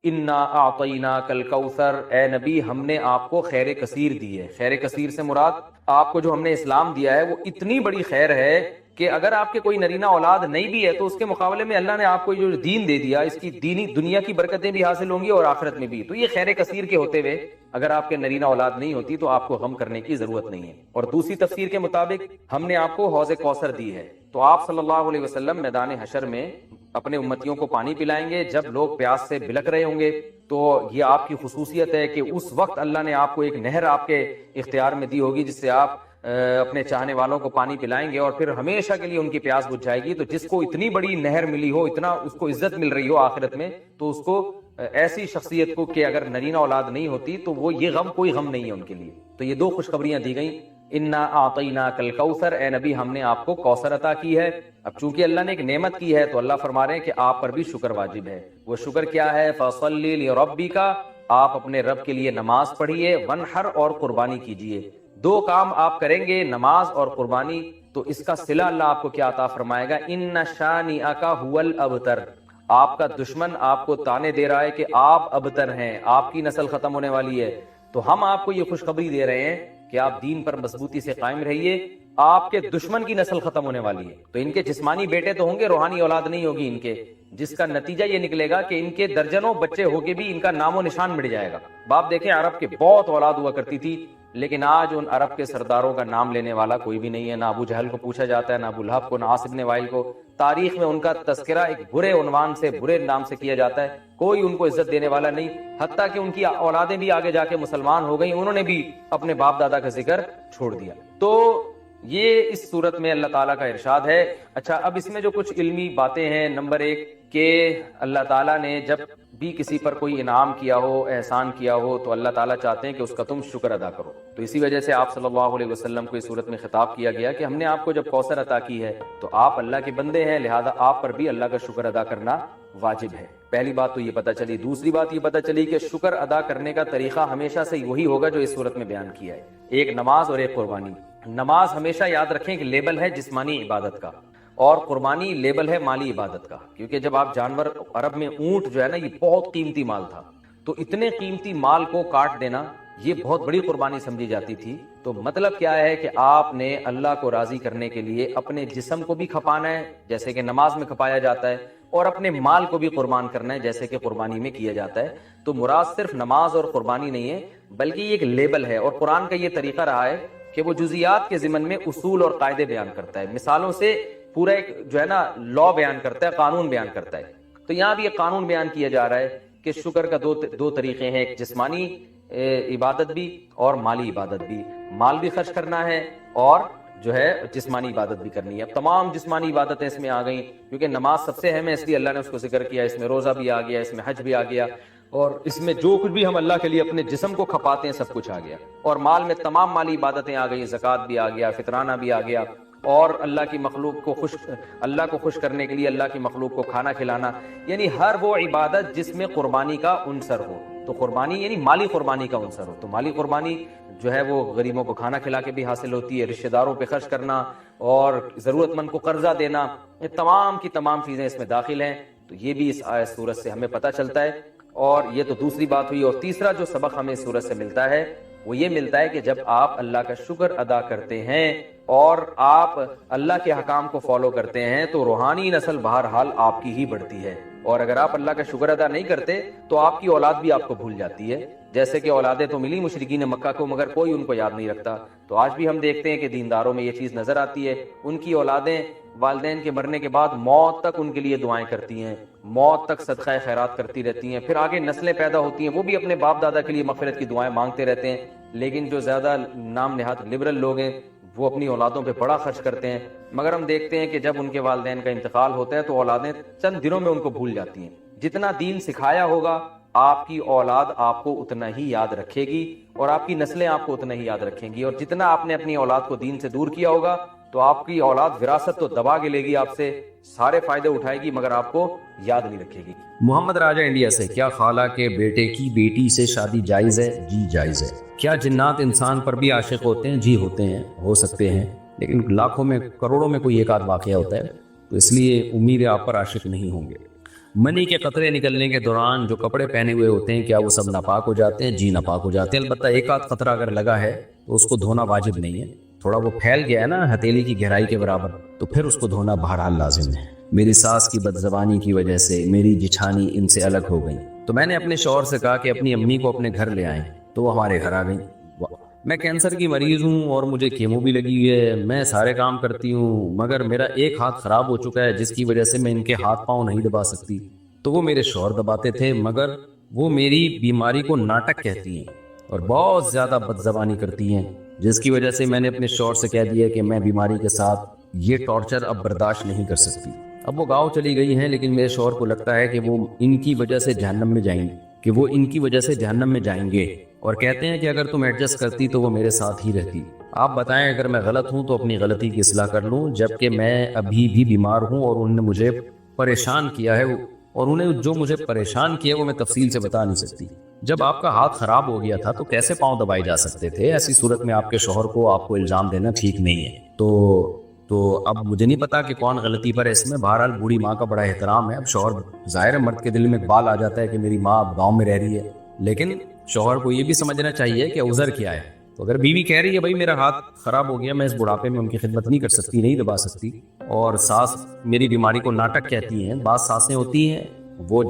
انا اعطیناک الکوثر، اے نبی ہم نے آپ کو خیر کثیر دی ہے۔ خیر کثیر سے مراد آپ کو جو ہم نے اسلام دیا ہے وہ اتنی بڑی خیر ہے کہ اگر آپ کے کوئی نرینہ اولاد نہیں بھی ہے تو اس کے مقابلے میں اللہ نے آپ کو جو دین دے دیا، اس کی دینی دنیا کی برکتیں بھی حاصل ہوں گی اور آخرت میں بھی۔ تو یہ خیر کثیر کے ہوتے ہوئے اگر آپ کے نرینہ اولاد نہیں ہوتی تو آپ کو غم کرنے کی ضرورت نہیں ہے۔ اور دوسری تفسیر کے مطابق ہم نے آپ کو حوض کوثر دی ہے، تو آپ صلی اللہ علیہ وسلم میدان حشر میں اپنے امتیوں کو پانی پلائیں گے جب لوگ پیاس سے بلک رہے ہوں گے۔ تو یہ آپ کی خصوصیت ہے کہ اس وقت اللہ نے آپ کو ایک نہر آپ کے اختیار میں دی ہوگی جس سے آپ اپنے چاہنے والوں کو پانی پلائیں گے اور پھر ہمیشہ کے لیے ان کی پیاس بجھ جائے گی۔ تو جس کو اتنی بڑی نہر ملی ہو، اتنا اس کو عزت مل رہی ہو آخرت میں، تو اس کو ایسی شخصیت کو کہ اگر نرینہ اولاد نہیں ہوتی تو وہ یہ غم کوئی غم نہیں ہے ان کے لیے۔ تو یہ دو خوشخبریاں دی گئیں، انا اعطیناک الکوثر، اے نبی ہم نے آپ کو کوثر عطا کی ہے۔ اب چونکہ اللہ نے ایک نعمت کی ہے تو اللہ فرما رہے ہیں کہ آپ پر بھی شکر واجب ہے۔ وہ شکر کیا ہے؟ فصلی لربک، آپ اپنے رب کے لیے نماز پڑھیے، ونحر اور قربانی کیجیے۔ دو کام آپ کریں گے، نماز اور قربانی، تو اس کا صلہ اللہ آپ کو کیا عطا فرمائے گا؟ ان شانئک ھو الابتر، آپ کا دشمن آپ کو تانے دے رہا ہے کہ آپ ابتر ہیں، آپ کی نسل ختم ہونے والی ہے۔ تو ہم آپ کو یہ خوشخبری دے رہے ہیں کہ آپ دین پر مضبوطی سے قائم رہیے، آپ کے دشمن کی نسل ختم ہونے والی ہے۔ تو ان کے جسمانی بیٹے تو ہوں گے، روحانی اولاد نہیں ہوگی ان کے، جس کا نتیجہ یہ نکلے گا کہ ان کے درجنوں بچے ہو کے بھی ان کا نام و نشان مٹ جائے گا۔ باپ دیکھیں، عرب کے بہت اولاد ہوا کرتی تھی، لیکن آج ان عرب کے سرداروں کا نام لینے والا کوئی بھی نہیں ہے۔ نہ ابو جہل کو پوچھا جاتا ہے، نہ ابو لہب کو، نہ عاص بن وائل کو۔ تاریخ میں ان کا تذکرہ ایک برے عنوان سے، برے نام سے کیا جاتا ہے، کوئی ان کو عزت دینے والا نہیں۔ حتیٰ کہ ان کی اولادیں بھی آگے جا کے مسلمان ہو گئیں، انہوں نے بھی اپنے باپ دادا کا ذکر چھوڑ دیا۔ تو یہ اس صورت میں اللہ تعالیٰ کا ارشاد ہے۔ اچھا، اب اس میں جو کچھ علمی باتیں ہیں، نمبر ایک کہ اللہ تعالیٰ نے جب بھی کسی پر کوئی انعام کیا ہو، احسان کیا ہو، تو اللہ تعالیٰ چاہتے ہیں کہ اس کا تم شکر ادا کرو۔ تو اسی وجہ سے آپ صلی اللہ علیہ وسلم کو اس صورت میں خطاب کیا گیا کہ ہم نے آپ کو جب کوثر عطا کی ہے تو آپ اللہ کے بندے ہیں، لہذا آپ پر بھی اللہ کا شکر ادا کرنا واجب ہے۔ پہلی بات تو یہ پتہ چلی۔ دوسری بات یہ پتہ چلی کہ شکر ادا کرنے کا طریقہ ہمیشہ سے وہی ہوگا جو اس صورت میں بیان کیا ہے، ایک نماز اور ایک قربانی۔ نماز ہمیشہ یاد رکھیں کہ لیبل ہے جسمانی عبادت کا، اور قربانی لیبل ہے مالی عبادت کا، کیونکہ جب آپ جانور، عرب میں اونٹ جو ہے نا، یہ بہت قیمتی مال تھا، تو اتنے قیمتی مال کو کاٹ دینا یہ بہت بڑی قربانی سمجھی جاتی تھی۔ تو مطلب کیا ہے کہ آپ نے اللہ کو راضی کرنے کے لیے اپنے جسم کو بھی کھپانا ہے جیسے کہ نماز میں کھپایا جاتا ہے، اور اپنے مال کو بھی قربان کرنا ہے جیسے کہ قربانی میں کیا جاتا ہے۔ تو مراد صرف نماز اور قربانی نہیں ہے، بلکہ یہ ایک لیبل ہے، اور قرآن کا یہ طریقہ رہا ہے کہ وہ جزیات کے ضمن میں اصول اور قاعدے بیان کرتا ہے، مثالوں سے پورا ایک جو ہے نا لا بیان کرتا ہے، قانون بیان کرتا ہے۔ تو یہاں بھی ایک قانون بیان کیا جا رہا ہے کہ شکر کا دو طریقے ہیں، ایک جسمانی عبادت بھی اور مالی عبادت بھی۔ مال بھی خرچ کرنا ہے اور جو ہے جسمانی عبادت بھی کرنی ہے۔ اب تمام جسمانی عبادتیں اس میں آ گئیں، کیونکہ نماز سب سے اہم ہے اس لیے اللہ نے اس کو ذکر کیا، اس میں روزہ بھی آ گیا، اس میں حج بھی آ گیا، اور اس میں جو کچھ بھی ہم اللہ کے لیے اپنے جسم کو کھپاتے ہیں سب کچھ آ گیا۔ اور مال میں تمام مالی عبادتیں آ گئی، زکوٰۃ بھی آ گیا، فطرانہ بھی آ گیا، اور اللہ کی مخلوق کو خوش کرنے کے لیے اللہ کی مخلوق کو کھانا کھلانا، یعنی ہر وہ عبادت جس میں قربانی کا عنصر ہو۔ تو قربانی یعنی مالی قربانی کا عنصر ہو، تو مالی قربانی جو ہے وہ غریبوں کو کھانا کھلا کے بھی حاصل ہوتی ہے، رشتہ داروں پہ خرچ کرنا اور ضرورت مند کو قرضہ دینا، یہ تمام کی تمام چیزیں اس میں داخل ہیں۔ تو یہ بھی اس آیت سورت سے ہمیں پتہ چلتا ہے، اور یہ تو دوسری بات ہوئی۔ اور تیسرا جو سبق ہمیں اس سورت سے ملتا ہے وہ یہ ملتا ہے کہ جب آپ اللہ کا شکر ادا کرتے ہیں اور آپ اللہ کے حکام کو فالو کرتے ہیں تو روحانی نسل بہرحال آپ کی ہی بڑھتی ہے، اور اگر آپ اللہ کا شکر ادا نہیں کرتے تو آپ کی اولاد بھی آپ کو بھول جاتی ہے، جیسے کہ اولادیں تو ملی مشرکین مکہ کو مگر کوئی ان کو یاد نہیں رکھتا۔ تو آج بھی ہم دیکھتے ہیں کہ دینداروں میں یہ چیز نظر آتی ہے، ان کی اولادیں والدین کے مرنے کے بعد موت تک ان کے لیے دعائیں کرتی ہیں، موت تک صدقہ خیرات کرتی رہتی ہیں، پھر آگے نسلیں پیدا ہوتی ہیں وہ بھی اپنے باپ دادا کے لیے مغفرت کی دعائیں مانگتے رہتے ہیں، لیکن جو زیادہ نام نہاد لبرل لوگ ہیں وہ اپنی اولادوں پہ بڑا خرچ کرتے ہیں، مگر ہم دیکھتے ہیں کہ جب ان کے والدین کا انتقال ہوتا ہے تو اولادیں چند دنوں میں ان کو بھول جاتی ہیں۔ جتنا دین سکھایا ہوگا آپ کی اولاد آپ کو اتنا ہی یاد رکھے گی، اور آپ کی نسلیں آپ کو اتنا ہی یاد رکھیں گی، اور جتنا آپ نے اپنی اولاد کو دین سے دور کیا ہوگا تو آپ کی اولاد وراثت تو دبا کے لے گی، آپ سے سارے فائدے اٹھائے گی مگر آپ کو یاد نہیں رکھے گی۔ محمد راجہ انڈیا سے، کیا خالہ کے بیٹے کی بیٹی سے شادی جائز ہے؟ جی جائز ہے۔ کیا جنات انسان پر بھی عاشق ہوتے ہیں؟ جی ہوتے ہیں، ہو سکتے ہیں، لیکن لاکھوں میں کروڑوں میں کوئی ایک آدھ واقعہ ہوتا ہے، تو اس لیے امید ہے آپ پر عاشق نہیں ہوں گے۔ منی کے قطرے نکلنے کے دوران جو کپڑے پہنے ہوئے ہوتے ہیں کیا وہ سب ناپاک ہو جاتے ہیں؟ جی ناپاک ہو جاتے ہیں، البتہ ایک آدھ قطرہ اگر لگا ہے تو اس کو دھونا واجب نہیں ہے، تھوڑا وہ پھیل گیا ہے نا ہتھیلی کی گہرائی کے برابر تو پھر اس کو دھونا بہرحال لازم ہے۔ میری ساس کی بد زبانی کی وجہ سے میری جٹھانی ان سے الگ ہو گئی تو میں نے اپنے شوہر سے کہا کہ اپنی امی کو اپنے گھر لے آئیں تو وہ ہمارے گھر آ گئیں۔ میں کینسر کی مریض ہوں اور مجھے کیمو بھی لگی ہوئی ہے، میں سارے کام کرتی ہوں مگر میرا ایک ہاتھ خراب ہو چکا ہے جس کی وجہ سے میں ان کے ہاتھ پاؤں نہیں دبا سکتی۔ تو وہ میرے شوہر دباتے تھے مگر وہ میری بیماری کو ناٹک کہتی ہیں اور بہت زیادہ بد زبانی کرتی ہیں، جس کی وجہ سے میں نے اپنے شوہر سے کہہ دیا کہ میں بیماری کے ساتھ یہ ٹارچر اب برداشت نہیں کر سکتی۔ اب وہ گاؤں چلی گئی ہیں لیکن میرے شوہر کو لگتا ہے کہ وہ ان کی وجہ سے جہنم میں جائیں گے اور کہتے ہیں کہ اگر تم ایڈجسٹ کرتی تو وہ میرے ساتھ ہی رہتی۔ آپ بتائیں اگر میں غلط ہوں تو اپنی غلطی کی اصلاح کر لوں، جبکہ میں ابھی بھی بیمار ہوں اور انہوں نے مجھے پریشان کیا ہے اور انہیں جو مجھے پریشان کیا وہ میں تفصیل سے بتا نہیں سکتی۔ جب آپ کا ہاتھ خراب ہو گیا تھا تو کیسے پاؤں دبائے جا سکتے تھے؟ ایسی صورت میں آپ کے شوہر کو آپ کو الزام دینا ٹھیک نہیں ہے۔ تو اب مجھے نہیں پتا کہ کون غلطی پر ہے اس میں، بہرحال بوڑھی ماں کا بڑا احترام ہے۔ اب شوہر ظاہر ہے مرد کے دل میں بال آ جاتا ہے کہ میری ماں اب گاؤں میں رہ رہی ہے، لیکن شوہر کو یہ بھی سمجھنا چاہیے کہ عذر کیا ہے۔ تو اگر بیوی کہہ رہی ہے بھائی میرا ہاتھ خراب ہو گیا، میں اس بڑھاپے میں ان کی خدمت نہیں کر سکتی، نہیں دبا سکتی، اور ساس میری بیماری کو ناٹک کہتی ہیں، بعض ساسیں ہوتی ہیں وہ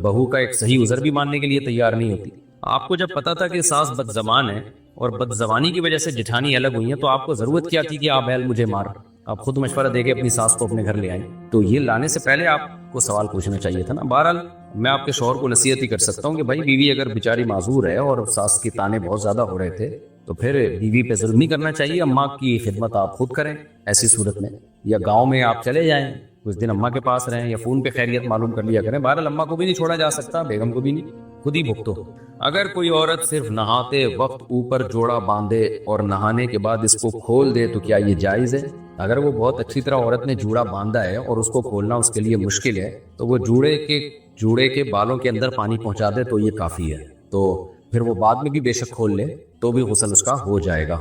بہو کا ایک صحیح عذر بھی ماننے کے لیے تیار نہیں ہوتی۔ آپ کو جب پتا تھا کہ ساس بد زبان ہے اور بد زبانی کی وجہ سے جٹھانی الگ ہوئی ہیں تو آپ کو ضرورت کیا تھی کہ آپ بیل مجھے مار؟ آپ خود مشورہ دے کے اپنی ساس کو اپنے گھر لے آئیں۔ تو یہ لانے سے پہلے آپ کو سوال پوچھنا چاہیے تھا نا۔ بہرحال میں آپ کے شوہر کو نصیحت ہی کر سکتا ہوں کہ بھائی بیوی اگر بیچاری معذور ہے اور ساس کی تانے بہت زیادہ ہو رہے تھے تو پھر بیوی پہ ظلم نہیں کرنا چاہیے، اماں کی خدمت آپ خود کریں ایسی صورت میں، یا گاؤں میں آپ چلے جائیں کچھ دن اماں کے پاس رہیں یا فون پہ خیریت معلوم کر لیا کریں۔ بہرحال اماں کو بھی نہیں چھوڑا جا سکتا، بیگم کو بھی نہیں، خود ہی بھگتو۔ اگر کوئی عورت صرف نہاتے وقت اوپر جوڑا باندھے اور نہانے کے بعد اس کو کھول دے تو کیا یہ جائز ہے؟ اگر وہ بہت اچھی طرح عورت نے جوڑا باندھا ہے اور اس کو کھولنا اس کے لیے مشکل ہے تو وہ جوڑے کے بالوں کے اندر پانی پہنچا دے تو یہ کافی ہے، تو پھر وہ بعد میں بھی بے شک کھول لے تو بھی غسل اس کا ہو جائے گا۔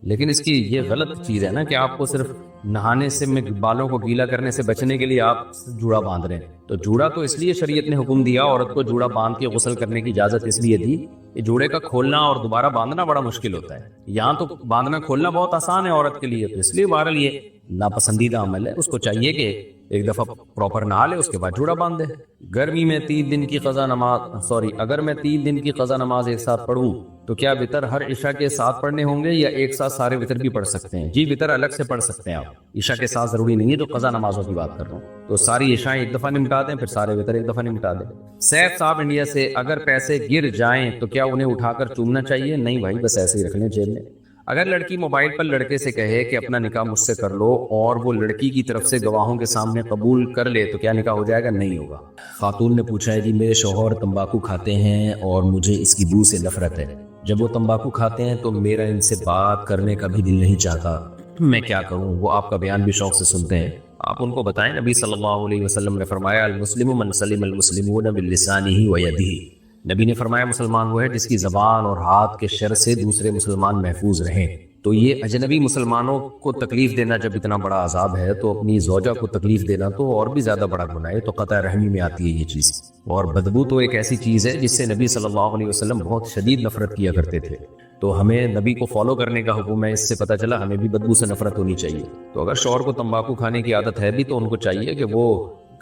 لیکن اس کی یہ غلط چیز ہے نا کہ آپ کو صرف نہانے سے بالوں کو گیلا کرنے سے بچنے کے لیے آپ جوڑا باندھ رہے ہیں۔ تو جوڑا تو اس لیے شریعت نے حکم دیا عورت کو جوڑا باندھ کے غسل کرنے کی اجازت اس لیے دی کہ جوڑے کا کھولنا اور دوبارہ باندھنا بڑا مشکل ہوتا ہے۔ یہاں تو باندھنا کھولنا بہت آسان ہے عورت کے لیے، تو اس لیے بہرحال یہ ناپسندیدہ عمل ہے، اس کو چاہیے کہ ایک دفعہ پراپر نہا لے اس کے بعد جوڑا باندھ دے۔ گرمی میں 3 دن کی قضا نماز اگر میں 3 دن کی قضا نماز ایک ساتھ پڑھوں تو کیا وتر ہر عشاء کے ساتھ پڑھنے ہوں گے یا ایک ساتھ سارے وتر بھی پڑھ سکتے ہیں؟ جی وتر الگ سے پڑھ سکتے ہیں آپ، عشاء کے ساتھ ضروری نہیں ہے، جو قضا نمازوں کی بات کر رہا ہوں تو ساری عشاء ایک دفعہ نمٹا دیں پھر سارے وتر ایک دفعہ نمٹا دیں۔ سیف صاحب انڈیا سے، اگر پیسے گر جائیں تو کیا انہیں اٹھا کر چومنا چاہیے؟ نہیں بھائی، بس ایسے ہی رکھ لیں جیب میں۔ اگر لڑکی موبائل پر لڑکے سے کہے کہ اپنا نکاح مجھ سے کر لو اور وہ لڑکی کی طرف سے گواہوں کے سامنے قبول کر لے تو کیا نکاح ہو جائے گا؟ نہیں ہوگا۔ خاتون نے پوچھا ہے جی میرے شوہر تمباکو کھاتے ہیں اور مجھے اس کی بو سے نفرت ہے، جب وہ تمباکو کھاتے ہیں تو میرا ان سے بات کرنے کا بھی دل نہیں چاہتا، میں کیا کروں؟ وہ آپ کا بیان بھی شوق سے سنتے ہیں، آپ ان کو بتائیں نبی صلی اللہ علیہ وسلم نے فرمایا المسلم من سلم المسلمون باللسانہ ویدہ، نبی نے فرمایا مسلمان وہ ہے جس کی زبان اور ہاتھ کے شر سے دوسرے مسلمان محفوظ رہیں۔ تو یہ اجنبی مسلمانوں کو تکلیف دینا جب اتنا بڑا عذاب ہے تو اپنی زوجہ کو تکلیف دینا تو اور بھی زیادہ بڑا گناہ ہے، تو قطع رحمی میں آتی ہے یہ چیز۔ اور بدبو تو ایک ایسی چیز ہے جس سے نبی صلی اللہ علیہ وسلم بہت شدید نفرت کیا کرتے تھے، تو ہمیں نبی کو فالو کرنے کا حکم ہے، اس سے پتہ چلا ہمیں بھی بدبو سے نفرت ہونی چاہیے۔ تو اگر شوہر کو تمباکو کھانے کی عادت ہے بھی تو ان کو چاہیے کہ وہ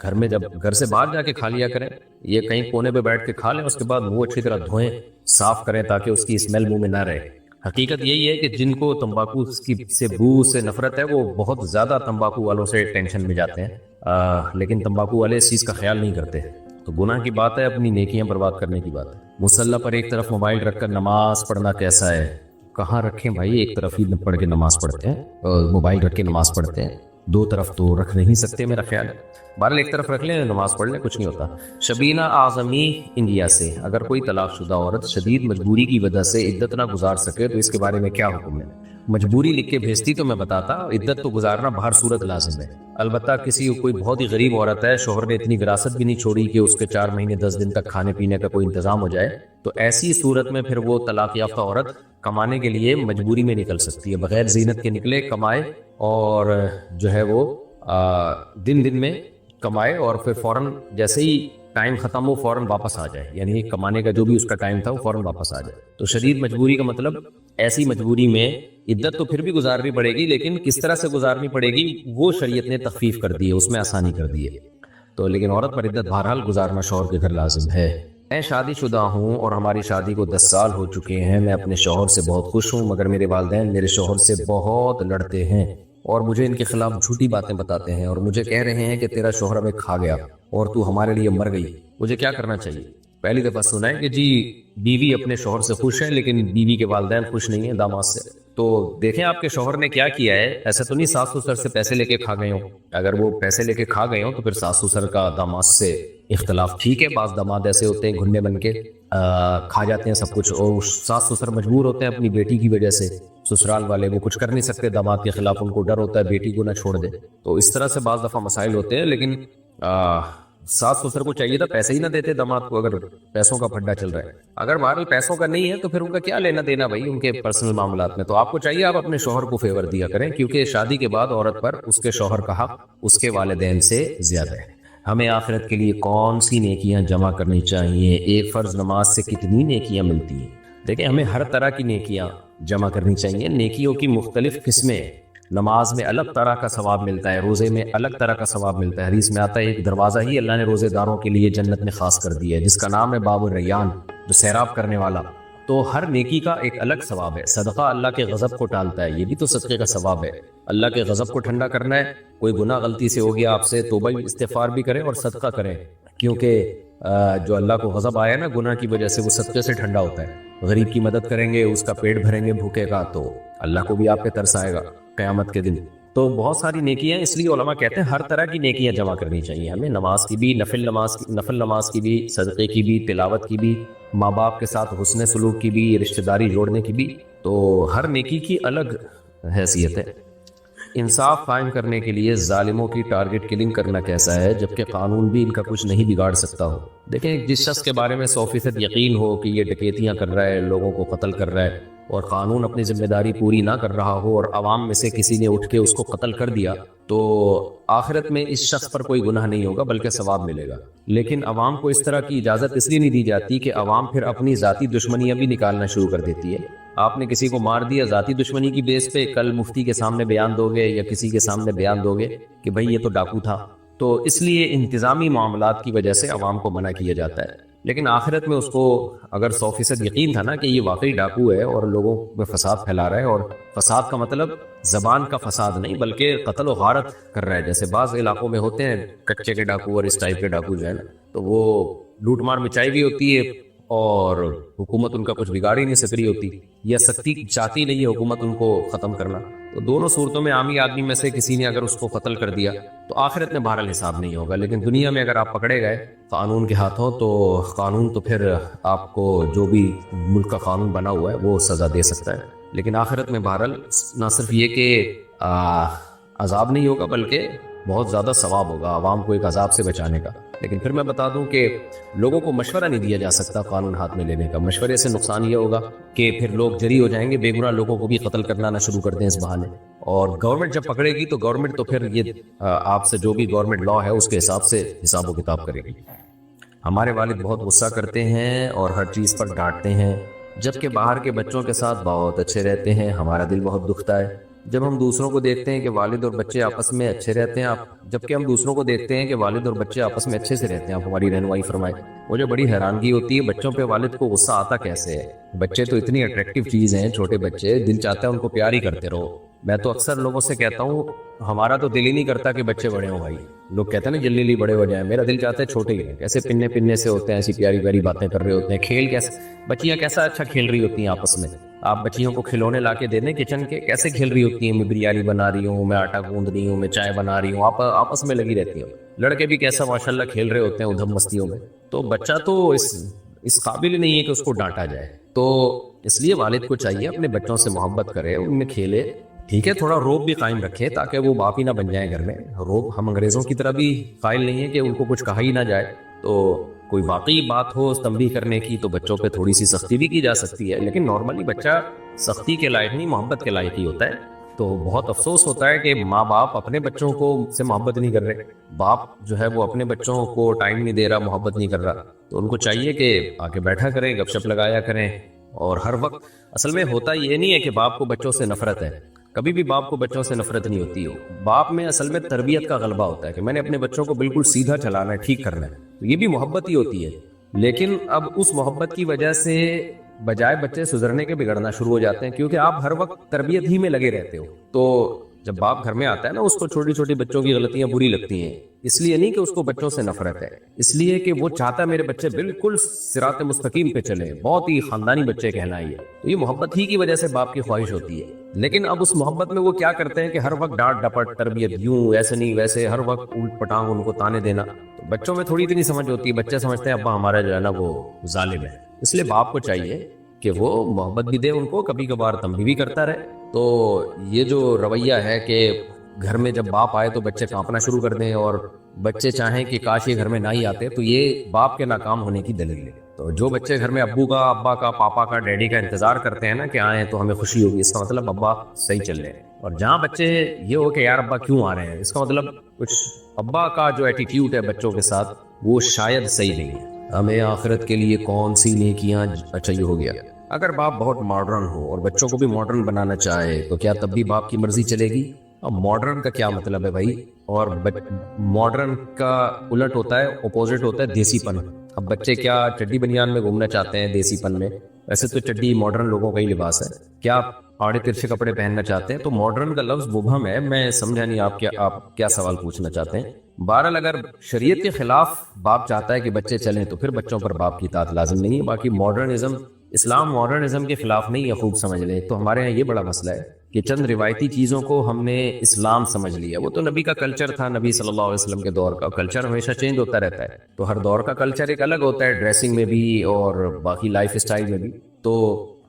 گھر میں جب گھر سے باہر جا کے کھا لیا کریں، یہ کہیں کونے پہ بیٹھ کے کھا لیں، اس کے بعد منہ اچھی طرح دھوئیں، صاف کریں تاکہ اس کی اسمیل منہ میں نہ رہے۔ حقیقت یہی ہے کہ جن کو تمباکو سے بو سے نفرت ہے وہ بہت زیادہ تمباکو والوں سے ٹینشن میں جاتے ہیں، لیکن تمباکو والے اس چیز کا خیال نہیں کرتے، تو گناہ کی بات ہے، اپنی نیکیاں برباد کرنے کی بات ہے۔ مصلی پر ایک طرف موبائل رکھ کر نماز پڑھنا کیسا ہے؟ کہاں رکھیں بھائی، ایک طرف ہی پڑھ کے نماز پڑھتے ہیں اور موبائل رکھ کے نماز پڑھتے ہیں، دو طرف تو رکھ نہیں سکتے میرا خیال ہے، بہرحال ایک طرف رکھ لیں نماز پڑھ لیں، کچھ نہیں ہوتا۔ شبینہ اعظمی انڈیا سے، اگر کوئی طلاق شدہ عورت شدید مجبوری کی وجہ سے عدت نہ گزار سکے تو اس کے بارے میں کیا حکم ہے؟ مجبوری لکھ کے بھیجتی تو میں بتاتا، عدت تو گزارنا بہر صورت لازم ہے، البتہ کوئی بہت ہی غریب عورت ہے، شوہر نے اتنی وراثت بھی نہیں چھوڑی کہ اس کے 4 مہینے 10 دن تک کھانے پینے کا کوئی انتظام ہو جائے، تو ایسی صورت میں پھر وہ طلاق یافتہ عورت کمانے کے لیے مجبوری میں نکل سکتی ہے، بغیر زینت کے نکلے، کمائے اور جو ہے وہ دن میں کمائے اور پھر فوراً جیسے ہی ٹائم ختم ہو فوراً واپس آ جائے، یعنی کمانے کا جو بھی اس کا ٹائم تھا وہ فوراً واپس آ جائے۔ تو شدید مجبوری کا مطلب ایسی مجبوری میں عدت تو پھر بھی گزارنی پڑے گی، لیکن کس طرح سے گزارنی پڑے گی وہ شریعت نے تخفیف کر دی ہے، اس میں آسانی کر دی ہے۔ تو لیکن عورت پر عدت بہرحال گزارنا شوہر کے گھر لازم ہے۔ میں شادی شدہ ہوں اور ہماری شادی کو 10 سال ہو چکے ہیں، میں اپنے شوہر سے بہت خوش ہوں، مگر میرے والدین میرے شوہر سے بہت لڑتے ہیں اور مجھے ان کے خلاف جھوٹی باتیں بتاتے ہیں اور مجھے کہہ رہے ہیں کہ تیرا شوہر ہمیں کھا گیا اور تو ہمارے لیے مر گئی۔ مجھے کیا کرنا چاہیے؟ پہلی دفعہ سنا ہے کہ جی بیوی اپنے شوہر سے خوش ہے لیکن بیوی کے والدین خوش نہیں ہیں داماد سے۔ تو دیکھیں آپ کے شوہر نے کیا کیا ہے، ایسا تو نہیں ساس سسر سے پیسے لے کے کھا گئے ہوں۔ اگر وہ پیسے لے کے کھا گئے ہوں تو پھر ساس سسر کا داماد سے اختلاف ٹھیک ہے، بعض داماد ایسے ہوتے ہیں گھنڈے بن کے کھا جاتے ہیں سب کچھ، اور ساس سسر مجبور ہوتے ہیں اپنی بیٹی کی وجہ سے، سسرال والے وہ کچھ کر نہیں سکتے داماد کے خلاف، ان کو ڈر ہوتا ہے بیٹی کو نہ چھوڑ دے، تو اس طرح سے بعض دفعہ مسائل ہوتے ہیں۔ لیکن ساس سسر کو چاہیے تھا پیسے ہی نہ دیتے داماد کو اگر پیسوں کا پھڈا چل رہا ہے۔ اگر بہرحال پیسوں کا نہیں ہے تو پھر ان کا کیا لینا دینا بھائی ان کے پرسنل معاملات میں، تو آپ کو چاہیے آپ اپنے شوہر کو فیور دیا کریں، کیونکہ شادی کے بعد عورت پر اس کے شوہر کا حق اس کے والدین سے زیادہ ہے۔ ہمیں آخرت کے لیے کون سی نیکیاں جمع کرنی چاہیے؟ ایک فرض نماز سے کتنی نیکیاں ملتی ہیں؟ دیکھیں ہمیں ہر طرح کی نیکیاں جمع کرنی چاہیے، نیکیوں کی مختلف قسمیں، نماز میں الگ طرح کا ثواب ملتا ہے، روزے میں الگ طرح کا ثواب ملتا ہے، حدیث میں آتا ہے ایک دروازہ ہی اللہ نے روزے داروں کے لیے جنت میں خاص کر دیا ہے جس کا نام ہے باب الریان، جو سیراب کرنے والا۔ تو ہر نیکی کا ایک الگ ثواب ہے۔ صدقہ اللہ کے غضب کو ٹالتا ہے، یہ بھی تو صدقے کا ثواب ہے، اللہ کے غضب کو ٹھنڈا کرنا ہے۔ کوئی گناہ غلطی سے ہو گیا آپ سے، توبہ استغفار بھی کریں اور صدقہ کریں، کیونکہ جو اللہ کو غضب آیا نا گناہ کی وجہ سے وہ صدقے سے ٹھنڈا ہوتا ہے۔ غریب کی مدد کریں گے، اس کا پیٹ بھریں گے بھوکے کا، تو اللہ کو بھی آپ پہ ترس آئے گا قیامت کے دن۔ تو بہت ساری نیکیاں، اس لیے علماء کہتے ہیں ہر طرح کی نیکیاں جمع کرنی چاہیے ہمیں، نماز کی بھی، نفل نماز کی بھی، صدقے کی بھی، تلاوت کی بھی، ماں باپ کے ساتھ حسن سلوک کی بھی، رشتہ داری جوڑنے کی بھی، تو ہر نیکی کی الگ حیثیت ہے۔ انصاف قائم کرنے کے لیے ظالموں کی ٹارگٹ کلنگ کرنا کیسا ہے جبکہ قانون بھی ان کا کچھ نہیں بگاڑ سکتا ہو؟ دیکھیں جس شخص کے بارے میں 100% یقین ہو کہ یہ ڈکیتیاں کر رہا ہے، لوگوں کو قتل کر رہا ہے اور قانون اپنی ذمہ داری پوری نہ کر رہا ہو اور عوام میں سے کسی نے اٹھ کے اس کو قتل کر دیا، تو آخرت میں اس شخص پر کوئی گناہ نہیں ہوگا بلکہ ثواب ملے گا۔ لیکن عوام کو اس طرح کی اجازت اس لیے نہیں دی جاتی کہ عوام پھر اپنی ذاتی دشمنیاں بھی نکالنا شروع کر دیتی ہے۔ آپ نے کسی کو مار دیا ذاتی دشمنی کی بیس پہ، کل مفتی کے سامنے بیان دو گے یا کسی کے سامنے بیان دو گے کہ بھائی یہ تو ڈاکو تھا، تو اس لیے انتظامی معاملات کی وجہ سے عوام کو منع کیا جاتا ہے۔ لیکن آخرت میں اس کو اگر 100% یقین تھا نا کہ یہ واقعی ڈاکو ہے اور لوگوں میں فساد پھیلا رہا ہے، اور فساد کا مطلب زبان کا فساد نہیں بلکہ قتل و غارت کر رہا ہے، جیسے بعض علاقوں میں ہوتے ہیں کچے کے ڈاکو اور اس ٹائپ کے ڈاکو جو ہے نا، تو وہ لوٹ مار مچائی بھی ہوتی ہے اور حکومت ان کا کچھ بگاڑ ہی نہیں سک رہی ہوتی، یا سختی چاہتی نہیں ہے حکومت ان کو ختم کرنا۔ تو دونوں صورتوں میں عامی آدمی میں سے کسی نے اگر اس کو قتل کر دیا تو آخرت میں بہرحال حساب نہیں ہوگا، لیکن دنیا میں اگر آپ پکڑے گئے قانون کے ہاتھوں تو قانون تو پھر آپ کو جو بھی ملک کا قانون بنا ہوا ہے وہ سزا دے سکتا ہے۔ لیکن آخرت میں بہرحال نہ صرف یہ کہ عذاب نہیں ہوگا بلکہ بہت زیادہ ثواب ہوگا عوام کو ایک عذاب سے بچانے کا۔ لیکن پھر میں بتا دوں کہ لوگوں کو مشورہ نہیں دیا جا سکتا قانون ہاتھ میں لینے کا، مشورے سے نقصان یہ ہوگا کہ پھر لوگ جری ہو جائیں گے، بے گناہ لوگوں کو بھی قتل کرنا نہ شروع کر دیں اس بہانے، اور گورنمنٹ جب پکڑے گی تو گورنمنٹ تو پھر یہ آپ سے جو بھی گورنمنٹ لا ہے اس کے حساب سے حساب و کتاب کرے گی۔ ہمارے والد بہت غصہ کرتے ہیں اور ہر چیز پر ڈانٹتے ہیں، جبکہ باہر کے بچوں کے ساتھ بہت اچھے رہتے ہیں، ہمارا دل بہت دکھتا ہے جب ہم دوسروں کو دیکھتے ہیں کہ والد اور بچے آپس میں اچھے رہتے ہیں جبکہ ہم دوسروں کو دیکھتے ہیں کہ والد اور بچے آپس میں اچھے سے رہتے ہیں۔ آپ ہماری رہنمائی فرمائیں۔ مجھے بڑی حیرانگی ہوتی ہے بچوں پہ والد کو غصہ آتا کیسے ہے؟ بچے تو اتنی اٹریکٹیو چیز ہیں، چھوٹے بچے، دل چاہتا ہے ان کو پیار ہی کرتے رہو۔ میں تو اکثر لوگوں سے کہتا ہوں ہمارا تو دل ہی نہیں کرتا کہ بچے بڑے ہوں بھائی، لوگ کہتے ہیں نا جلدی جلدی بڑے ہو جائیں، میرا دل چاہتا ہے چھوٹے ہی رہیں، کیسے پننے پننے سے ہوتے ہیں، ایسی پیاری پیاری باتیں کر رہے ہوتے ہیں، کھیل کیسے بچیاں کیسا اچھا کھیل رہی ہوتی ہیں آپس میں۔ آپ بچیوں کو کھلونے لا کے دے دیں کچن کے، کیسے کھیل رہی ہوتی ہیں، میں بریانی بنا رہی ہوں، میں آٹا گوندھ رہی ہوں، میں چائے بنا رہی ہوں، آپ آپس میں لگی رہتی ہوں۔ لڑکے بھی کیسا ماشاءاللہ کھیل رہے ہوتے ہیں ادھم مستیوں میں۔ تو بچہ تو اس قابل نہیں ہے کہ اس کو ڈانٹا جائے، تو اس لیے والد کو چاہیے اپنے بچوں سے محبت کرے، ان میں کھیلے، ٹھیک ہے تھوڑا روب بھی قائم رکھے تاکہ وہ باپ ہی نہ بن جائیں گھر میں۔ روب ہم انگریزوں کی طرح بھی قائل نہیں ہے کہ ان کو کچھ کہا ہی نہ جائے، تو کوئی واقعی بات ہو تنبیہ کرنے کی تو بچوں پہ تھوڑی سی سختی بھی کی جا سکتی ہے، لیکن نارملی بچہ سختی کے لائق نہیں، محبت کے لائق ہی ہوتا ہے۔ تو بہت افسوس ہوتا ہے کہ ماں باپ اپنے بچوں کو سے محبت نہیں کر رہے، باپ جو ہے وہ اپنے بچوں کو ٹائم نہیں دے رہا، محبت نہیں کر رہا، تو ان کو چاہیے کہ آ کے بیٹھا کریں، گپ شپ لگایا کریں، اور ہر وقت اصل میں ہوتا یہ نہیں ہے کہ باپ کو بچوں سے نفرت ہے، کبھی بھی باپ کو بچوں سے نفرت نہیں ہوتی ہو، باپ میں اصل میں تربیت کا غلبہ ہوتا ہے کہ میں نے اپنے بچوں کو بالکل سیدھا چلانا ہے، ٹھیک کرنا ہے، تو یہ بھی محبت ہی ہوتی ہے، لیکن اب اس محبت کی وجہ سے بجائے بچے سدھرنے کے بگڑنا شروع ہو جاتے ہیں، کیونکہ آپ ہر وقت تربیت ہی میں لگے رہتے ہو، تو جب باپ گھر میں آتا ہے نا اس کو چھوٹی چھوٹی بچوں کی غلطیاں بری لگتی ہیں، اس لیے نہیں کہ اس کو بچوں سے نفرت ہے، اس لیے کہ وہ چاہتا ہے میرے بچے بالکل صراط مستقیم پہ چلے، بہت ہی خاندانی بچے کہلائیں، تو یہ محبت ہی کی وجہ سے باپ کی خواہش ہوتی ہے، لیکن اب اس محبت میں وہ کیا کرتے ہیں کہ ہر وقت ڈانٹ ڈپٹ، تربیت یوں ایسے نہیں ویسے، ہر وقت الٹ پٹانگ ان کو تانے دینا، تو بچوں میں تھوڑی اتنی سمجھ ہوتی ہے، بچے سمجھتے ہیں ابا ہمارا جو ہے نا وہ ظالم ہے، اس لیے باپ کو چاہیے کہ وہ محبت بھی دے ان کو، کبھی کبھار تنبیہ بھی کرتا رہے، تو یہ جو رویہ ہے کہ گھر میں جب باپ آئے تو بچے کانپنا شروع کر دیں اور بچے چاہیں کہ کاش یہ گھر میں نہ ہی آتے، تو یہ باپ کے ناکام ہونے کی دلیل ہے، تو جو بچے گھر میں ابو کا، ابا کا، پاپا کا، ڈیڈی کا انتظار کرتے ہیں نا کہ آئیں تو ہمیں خوشی ہوگی، اس کا مطلب ابا صحیح چل رہے ہیں، اور جہاں بچے یہ ہو کہ یار ابا کیوں آ رہے ہیں، اس کا مطلب کچھ ابا کا جو ایٹیٹیوڈ ہے بچوں کے ساتھ وہ شاید صحیح نہیں ہے، ہمیں آخرت کے لیے کون سی نیکیاں، اچھا یہ ہو گیا، اگر باپ بہت ماڈرن ہو اور بچوں کو بھی ماڈرن بنانا چاہے تو کیا تب بھی باپ کی مرضی چلے گی؟ اب ماڈرن کا کیا مطلب ہے بھائی، اور ماڈرن کا الٹ ہوتا ہے، اپوزٹ ہوتا ہے دیسی پن، اب بچے کیا چڈی بنیان میں گھومنا چاہتے ہیں دیسی پن میں، ویسے تو چڈی ماڈرن لوگوں کا ہی لباس ہے، کیا آڑے ترچھے کپڑے پہننا چاہتے ہیں، تو ماڈرن کا لفظ مبہم ہے، میں سمجھا نہیں آپ کیا سوال پوچھنا چاہتے ہیں، بہرحال اگر شریعت کے خلاف باپ چاہتا ہے کہ بچے چلیں تو پھر بچوں پر باپ کی اطاعت لازم نہیں ہے، باقی ماڈرنزم، اسلام ماڈرنزم کے خلاف نہیں ہے، خوب سمجھ لیں، تو ہمارے ہاں یہ بڑا مسئلہ ہے کہ چند روایتی چیزوں کو ہم نے اسلام سمجھ لیا، وہ تو نبی کا کلچر تھا، نبی صلی اللہ علیہ وسلم کے دور کا کلچر ہمیشہ چینج ہوتا رہتا ہے، تو ہر دور کا کلچر ایک الگ ہوتا ہے، ڈریسنگ میں بھی اور باقی لائف اسٹائل میں بھی، تو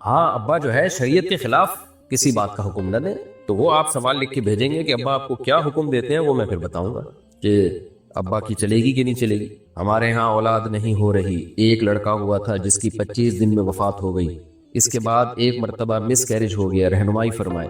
ہاں ابا جو ہے شریعت کے خلاف کسی بات کا حکم نہ دیں، تو وہ آپ سوال لکھ کے بھیجیں گے کہ ابا آپ کو کیا حکم دیتے ہیں، وہ میں پھر بتاؤں گا کہ ابا کی چلے گی کہ نہیں چلے گی۔ ہمارے ہاں اولاد نہیں ہو رہی، ایک لڑکا ہوا تھا جس کی 25 دن میں وفات ہو گئی، اس کے بعد ایک مرتبہ مس کیریج ہو گیا، رہنمائی فرمائے۔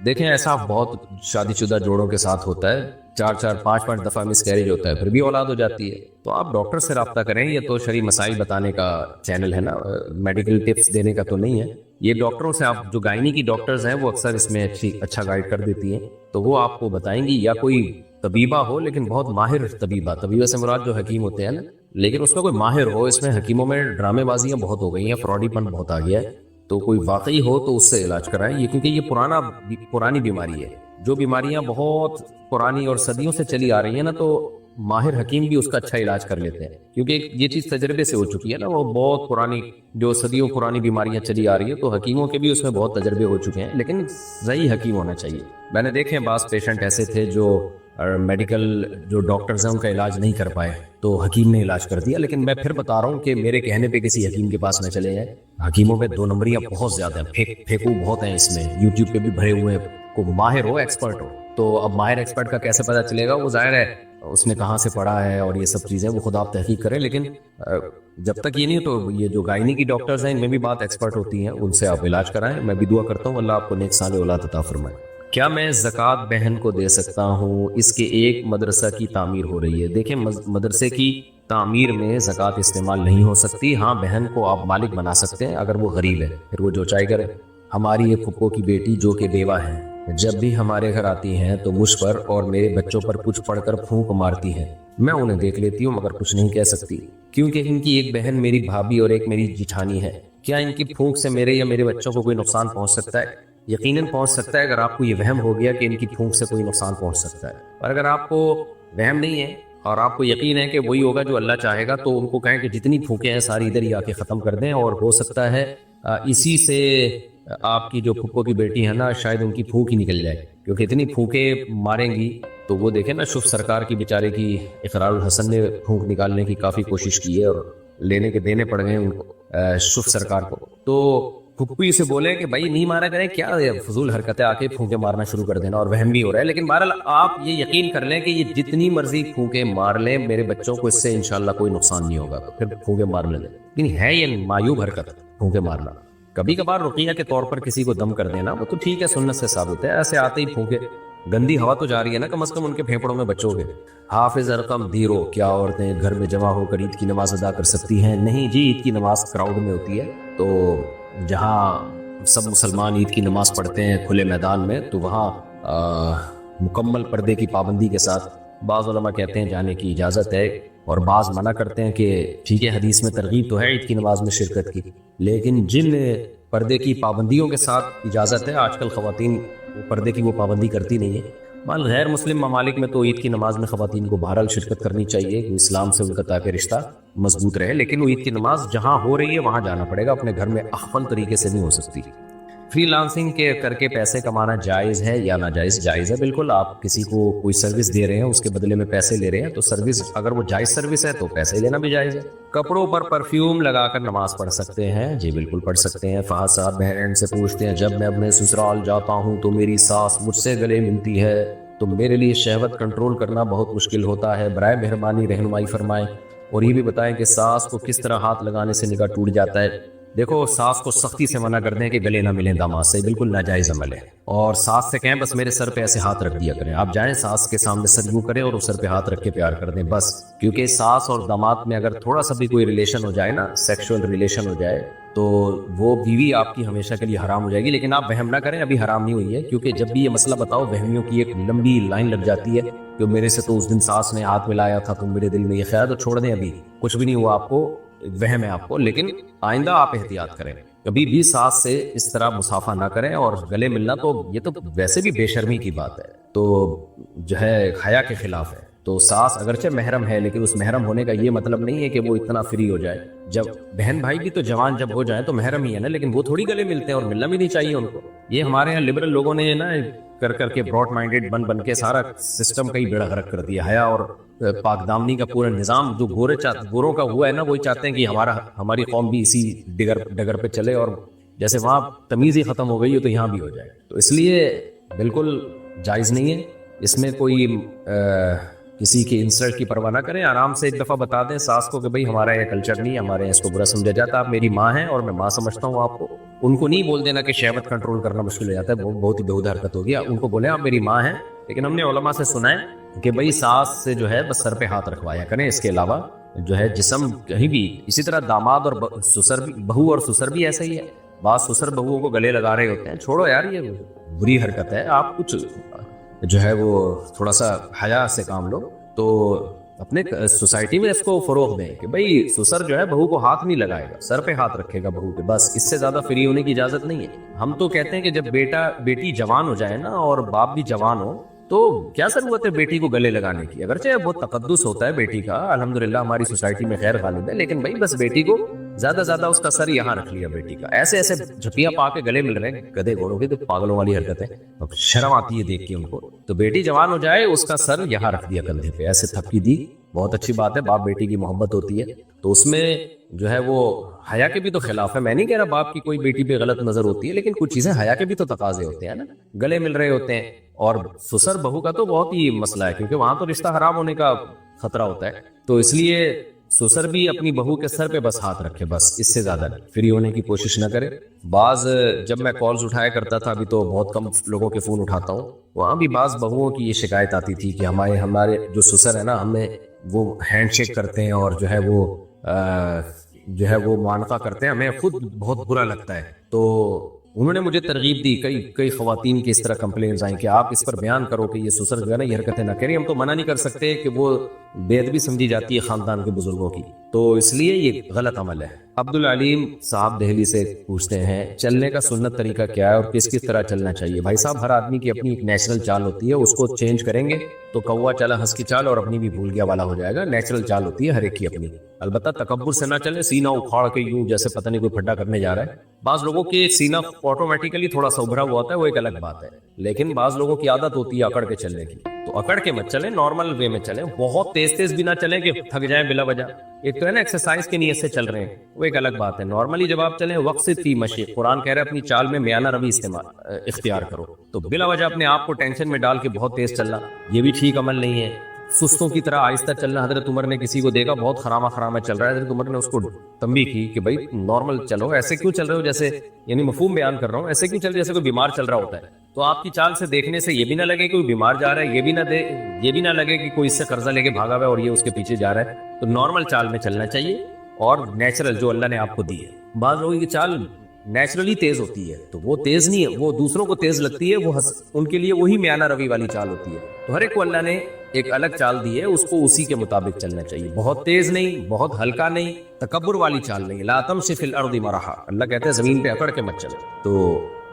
دیکھیں ایسا بہت شادی شدہ جوڑوں کے ساتھ ہوتا ہے، 4 5 دفعہ مس کیریج ہوتا ہے، پھر بھی اولاد ہو جاتی ہے، تو آپ ڈاکٹر سے رابطہ کریں، یہ تو شرعی مسائل بتانے کا چینل ہے نا، میڈیکل ٹپس دینے کا تو نہیں ہے، یہ ڈاکٹروں سے، آپ جو گائنی کی ڈاکٹرز ہیں وہ اکثر اس میں اچھا گائیڈ کر دیتی ہیں، تو وہ آپ کو بتائیں گی، یا کوئی طبیبہ ہو لیکن بہت ماہر طبیبہ سے مراد جو حکیم ہوتے ہیں نا، لیکن اس میں کوئی ماہر ہو، اس میں حکیموں میں ڈرامے بازیاں بہت ہو گئی ہیں، فراڈی پن بہت آ گیا ہے، تو کوئی واقعی ہو تو اس سے علاج کرائیں، یہ کیونکہ یہ پرانی بیماری ہے، جو بیماریاں بہت پرانی اور صدیوں سے چلی آ رہی ہیں نا، تو ماہر حکیم بھی اس کا اچھا علاج کر لیتے ہیں، کیونکہ یہ چیز تجربے سے ہو چکی ہے نا، وہ بہت پرانی جو صدیوں پرانی بیماریاں چلی آ رہی ہیں، تو حکیموں کے بھی اس میں بہت تجربے ہو چکے ہیں، لیکن صحیح حکیم ہونا چاہیے۔ میں نے دیکھے بعض پیشنٹ ایسے تھے جو میڈیکل جو ڈاکٹرز ہیں ان کا علاج نہیں کر پائے تو حکیم نے علاج کر دیا، لیکن میں پھر بتا رہا ہوں کہ میرے کہنے پہ کسی حکیم کے پاس نہ چلے جائیں، حکیموں پہ 2 نمبریاں بہت زیادہ ہیں، پھیکو بہت ہیں اس میں، یوٹیوب پہ بھی بھرے ہوئے ہیں، کو ماہر ہو، ایکسپرٹ ہو، تو اب ماہر ایکسپرٹ کا کیسے پتہ چلے گا، وہ ظاہر ہے اس نے کہاں سے پڑھا ہے اور یہ سب چیزیں وہ خود آپ تحقیق کریں، لیکن جب تک یہ نہیں تو یہ جو گائنی کی ڈاکٹرز ہیں ان میں بھی بات ایکسپرٹ ہوتی ہیں، ان سے آپ علاج کرائیں، میں بھی دعا کرتا ہوں اللہ آپ کو نیک صالح اولاد عطا فرمائے۔ کیا میں زکوٰۃ بہن کو دے سکتا ہوں، اس کے ایک مدرسہ کی تعمیر ہو رہی ہے؟ دیکھیں مدرسے کی تعمیر میں زکوٰۃ استعمال نہیں ہو سکتی، ہاں بہن کو آپ مالک بنا سکتے ہیں اگر وہ غریب ہے، پھر وہ جو چاہے کرے۔ ہماری ایک پھپھو کی بیٹی جو کہ بیوہ ہیں، جب بھی ہمارے گھر آتی ہیں تو مجھ پر اور میرے بچوں پر کچھ پڑھ کر پھونک مارتی ہیں، میں انہیں دیکھ لیتی ہوں مگر کچھ نہیں کہہ سکتی، کیونکہ ان کی ایک بہن میری بھابھی اور ایک میری جٹھانی ہے، کیا ان کی پھونک سے میرے یا میرے بچوں کو کوئی نقصان پہنچ سکتا ہے؟ یقیناً پہنچ سکتا ہے، اگر آپ کو یہ وہم ہو گیا کہ ان کی پھونک سے کوئی نقصان پہنچ سکتا ہے، اور اگر آپ کو وہم نہیں ہے اور آپ کو یقین ہے کہ وہی ہوگا جو اللہ چاہے گا، تو ان کو کہیں کہ جتنی پھونکیں ہیں ساری ادھر ہی آ کے ختم کر دیں، اور ہو سکتا ہے اسی سے آپ کی جو پھپھو کی بیٹی ہے نا شاید ان کی پھونک ہی نکل جائے، کیونکہ اتنی پھونکیں ماریں گی تو وہ دیکھیں نا، شوف سرکار کی بیچارے کی اقرار الحسن نے پھونک نکالنے کی کافی کوشش کی ہے اور لینے کے دینے پڑ گئے ان کو شوف سرکار کو، تو پھپھی سے بولے کہ بھائی نہیں مارا کریں، کیا فضول حرکتیں آ کے پھونکیں مارنا شروع کر دینا، اور وہم بھی ہو رہا ہے، لیکن بہرحال آپ یہ یقین کر لیں کہ یہ جتنی مرضی پھونکیں مار لیں میرے بچوں کو اس سے انشاءاللہ کوئی نقصان نہیں ہوگا، پھر پھونکیں مار لیں، لیکن ہے یہ معیوب حرکت پھونکیں مارنا، کبھی کبھار رقیہ کے طور پر کسی کو دم کر دینا وہ تو ٹھیک ہے، سنت سے ثابت ہے، ایسے آتے ہی پھونکے، گندی ہوا تو جا رہی ہے نا کم از کم ان کے پھیپڑوں میں بچو گے۔ حافظ ارقم دیرو، کیا عورتیں گھر میں جمع ہو کر عید کی نماز ادا کر سکتی ہیں؟ نہیں جی، عید کی نماز کراؤڈ میں ہوتی ہے، تو جہاں سب مسلمان عید کی نماز پڑھتے ہیں کھلے میدان میں تو وہاں مکمل پردے کی پابندی کے ساتھ بعض علماء کہتے ہیں جانے کی اجازت ہے، اور بعض منع کرتے ہیں کہ ٹھیک ہے حدیث میں ترغیب تو ہے عید کی نماز میں شرکت کی، لیکن جن پردے کی پابندیوں کے ساتھ اجازت ہے، آج کل خواتین پردے کی وہ پابندی کرتی نہیں ہے۔ بال غیر مسلم ممالک میں تو عید کی نماز میں خواتین کو بہرحال شرکت کرنی چاہیے کہ اسلام سے ان کا تاکہ رشتہ مضبوط رہے، لیکن وہ عید کی نماز جہاں ہو رہی ہے وہاں جانا پڑے گا، اپنے گھر میں اخفل طریقے سے نہیں ہو سکتی۔ فری لانسنگ کے کر کے پیسے کمانا جائز ہے یا ناجائز؟ جائز ہے بالکل، آپ کسی کو کوئی سروس دے رہے ہیں اس کے بدلے میں پیسے لے رہے ہیں تو سروس اگر وہ جائز سروس ہے تو پیسے لینا بھی جائز ہے۔ کپڑوں پر پرفیوم لگا کر نماز پڑھ سکتے ہیں؟ جی بالکل پڑھ سکتے ہیں۔ فہد صاحب بہرین سے پوچھتے ہیں جب میں اپنے سسرال جاتا ہوں تو میری ساس مجھ سے گلے ملتی ہے تو میرے لیے شہوت کنٹرول کرنا بہت مشکل ہوتا ہے، برائے مہربانی رہنمائی فرمائیں، اور یہ بھی بتائیں کہ ساس کو کس طرح ہاتھ لگانے سے نکاح ٹوٹ جاتا ہے۔ دیکھو ساس کو سختی سے منع کر دیں کہ گلے نہ ملیں داماد سے، بالکل ناجائز عمل ہے، اور ساس سے کہیں بس میرے سر پہ ایسے ہاتھ رکھ دیا کریں، آپ جائیں ساس کے سامنے سر یوں کریں اور اس سر پہ ہاتھ رکھ کے پیار کر دیں بس، کیونکہ ساس اور داماد میں اگر تھوڑا سا بھی کوئی ریلیشن ہو جائے نا، سیکشول ریلیشن ہو جائے تو وہ بیوی آپ کی ہمیشہ کے لیے حرام ہو جائے گی، لیکن آپ وہم نہ کریں ابھی حرام نہیں ہوئی ہے، کیونکہ جب بھی یہ مسئلہ بتاؤ وہمیوں کی ایک لمبی لائن لگ جاتی ہے کہ میرے سے تو اس دن ساس نے ہاتھ ملایا تھا تو میرے دل میں یہ خیال، تو چھوڑ دیں ابھی کچھ بھی نہیں ہوا آپ کو، وہم ہے آپ کو، لیکن آئندہ آپ احتیاط کریں، کبھی بھی ساس سے اس طرح مصافحہ نہ کریں، اور گلے ملنا تو یہ تو ویسے بھی بے شرمی کی بات ہے، تو جو ہے حیا کے خلاف ہے، تو ساس اگرچہ محرم ہے لیکن اس محرم ہونے کا یہ مطلب نہیں ہے کہ وہ اتنا فری ہو جائے، جب بہن بھائی بھی تو جوان جب ہو جائیں تو محرم ہی ہے نا، لیکن وہ تھوڑی گلے ملتے ہیں اور ملنا بھی نہیں چاہیے ان کو، یہ ہمارے یہاں لبرل لوگوں نے نا کر کے براڈ مائنڈیڈ بن کے سارا سسٹم کا ہی بیڑا غرق کر دیا، حیا اور پاک دامنی کا پورا نظام جو گوروں کا ہوا ہے نا، وہی چاہتے ہیں کہ ہماری قوم بھی اسی ڈگر پہ چلے، اور جیسے وہاں تمیز ہی ختم ہو گئی ہے تو یہاں بھی ہو جائے، تو اس لیے بالکل جائز نہیں ہے، اس میں کوئی کسی کی انسلٹ کی پرواہ نہ کریں، آرام سے ایک دفعہ بتا دیں ساس کو کہ بھائی ہمارا یہ کلچر نہیں ہے، ہمارے یہاں اس کو برا سمجھا جاتا، آپ میری ماں ہیں اور میں ماں سمجھتا ہوں آپ کو، ان کو نہیں بول دینا کہ شہوت کنٹرول کرنا مشکل ہو جاتا ہے، بہت ہی بےہودہ حرکت ہو گیا، ان کو بولیں آپ میری ماں ہیں، لیکن ہم نے علماء سے سنا ہے کہ بھائی ساس سے جو ہے بس سر پہ ہاتھ رکھوایا کریں، اس کے علاوہ جو ہے جسم کہیں بھی، اسی طرح داماد اور سسر بھی، بہو اور سسر بھی ایسا ہی ہے، بعض سسر بہوؤں کو گلے لگا رہے ہوتے ہیں، چھوڑو یار یہ بری حرکت ہے، آپ کچھ جو ہے وہ تھوڑا سا حیا سے کام لو، تو اپنے سوسائٹی میں اس کو فروغ دیں کہ بھئی سسر جو ہے بہو کو ہاتھ نہیں لگائے گا، سر پہ ہاتھ رکھے گا بہو کے، بس اس سے زیادہ فری ہونے کی اجازت نہیں ہے۔ ہم تو کہتے ہیں کہ جب بیٹی جوان ہو جائے نا اور باپ بھی جوان ہو تو کیا ضرورت ہے بیٹی کو گلے لگانے کی، اگرچہ بہت تقدس ہوتا ہے بیٹی کا، الحمدللہ ہماری سوسائٹی میں خیر غالب ہے، لیکن بھائی بس بیٹی کو زیادہ زیادہ اس کا سر یہاں رکھ لیا بیٹی کا، ایسے جھپیاں پا کے گلے مل رہے ہیں گدھے گھوڑوں کے، تو پاگلوں والی حرکت ہے، اب شرم آتی ہے دیکھ کے ان کو، تو بیٹی جوان ہو جائے اس کا سر یہاں رکھ دیا کندھے پہ، ایسے تھپکی دی، بہت اچھی بات ہے، باپ بیٹی کی محبت ہوتی ہے، تو اس میں جو ہے وہ حیا کے بھی تو خلاف ہے، میں نہیں کہہ رہا باپ کی کوئی بیٹی پہ غلط نظر ہوتی ہے، لیکن کچھ چیزیں حیا کے بھی تو تقاضے ہوتے ہیں نا، گلے مل رہے ہوتے ہیں، اور سسر بہو کا تو بہت ہی مسئلہ ہے کیونکہ وہاں تو رشتہ حرام ہونے کا خطرہ ہوتا ہے، تو اس لیے سسر بھی اپنی بہو کے سر پہ بس ہاتھ رکھے، بس اس سے زیادہ نہیں، فری ہونے کی کوشش نہ کرے۔ بعض جب میں کالز اٹھایا کرتا تھا، ابھی تو بہت کم لوگوں کے فون اٹھاتا ہوں، وہاں بھی بعض بہوؤں کی یہ شکایت آتی تھی کہ ہمارے جو سسر ہے نا، ہمیں وہ ہینڈ شیک کرتے ہیں اور جو ہے وہ معانقہ کرتے ہیں، ہمیں خود بہت برا لگتا ہے، تو انہوں نے مجھے ترغیب دی، کئی خواتین کی اس طرح کمپلینز آئیں کہ آپ اس پر بیان کرو کہ یہ سسر جو ہے نا یہ حرکتیں نہ کریں، ہم تو منع نہیں کر سکتے کہ وہ بے ادبی سمجھی جاتی ہے خاندان کے بزرگوں کی، تو اس لیے یہ غلط عمل ہے۔ عبدالعلیم صاحب دہلی سے پوچھتے ہیں چلنے کا سنت طریقہ کیا ہے اور کس طرح چلنا چاہیے؟ بھائی صاحب ہر آدمی کی اپنی ایک نیچرل چال ہوتی ہے، اس کو چینج کریں گے تو کوا چلا ہنس کی چال اور اپنی بھی بھول گیا والا ہو جائے گا، نیچرل چال ہوتی ہے ہر ایک کی اپنی، البتہ تکبر سے نہ چلے، سینہ اکھاڑ کے یوں جیسے پتہ نہیں کوئی پھڈا کرنے جا رہا ہے، بعض لوگوں کے سینہ آٹومیٹیکلی تھوڑا سا ابھرا ہوا ہوتا ہے وہ ایک الگ بات ہے، لیکن بعض لوگوں کی عادت ہوتی ہے اکڑ کے چلنے کی، تو اکڑ کے مت چلیں، نارمل وے میں چلیں، بہت تیز بھی نہ چلیں کہ تھک جائیں بلا وجہ، ایک تو ہے نا ایکسرسائز کی نیت سے چل رہے ہیں وہ ایک الگ بات ہے، نارملی جب آپ چلیں وقت فی مشی، قرآن کہہ رہا ہے اپنی چال میں میانہ روی اختیار کرو، تو بلا وجہ اپنے آپ کو ٹینشن میں ڈال کے بہت تیز چلنا یہ بھی ٹھیک عمل نہیں ہے۔ سستوں کی طرح آہستہ چلنا. حضرت عمر نے کسی کو دیکھا بہت خراما خراما چل رہا ہے, حضرت عمر نے اس کو تنبیہ کی کہ بھائی نارمل چلو, ایسے کیوں چل رہے ہو جیسے, یعنی مفہوم بیان کر رہا ہوں, ایسے کیوں چل رہے جیسے کوئی بیمار چل رہا ہوتا ہے. تو آپ کی چال سے دیکھنے سے یہ بھی نہ لگے کہ کوئی بیمار جا رہا ہے, یہ بھی نہ لگے کہ کوئی اس سے قرضہ لے کے بھاگا ہوا ہے اور یہ اس کے پیچھے جا رہا ہے. تو نارمل چال میں چلنا چاہیے اور نیچرل جو اللہ نے آپ کو دی ہے. بعض لوگوں کی چال نیچرلی تیز ہوتی ہے تو وہ تیز نہیں ہے, وہ دوسروں کو تیز لگتی ہے, وہ ان کے لیے وہی میانہ روی والی چال ہوتی ہے. تو ہر ایک کو اللہ نے ایک الگ چال دی ہے, اس کو اسی کے مطابق چلنا چاہیے. بہت تیز نہیں, بہت ہلکا نہیں, تکبر والی چال نہیں. لا تمشِ فی الارض مرحا, اللہ کہتے ہیں زمین پہ اکڑ کے مت چل. تو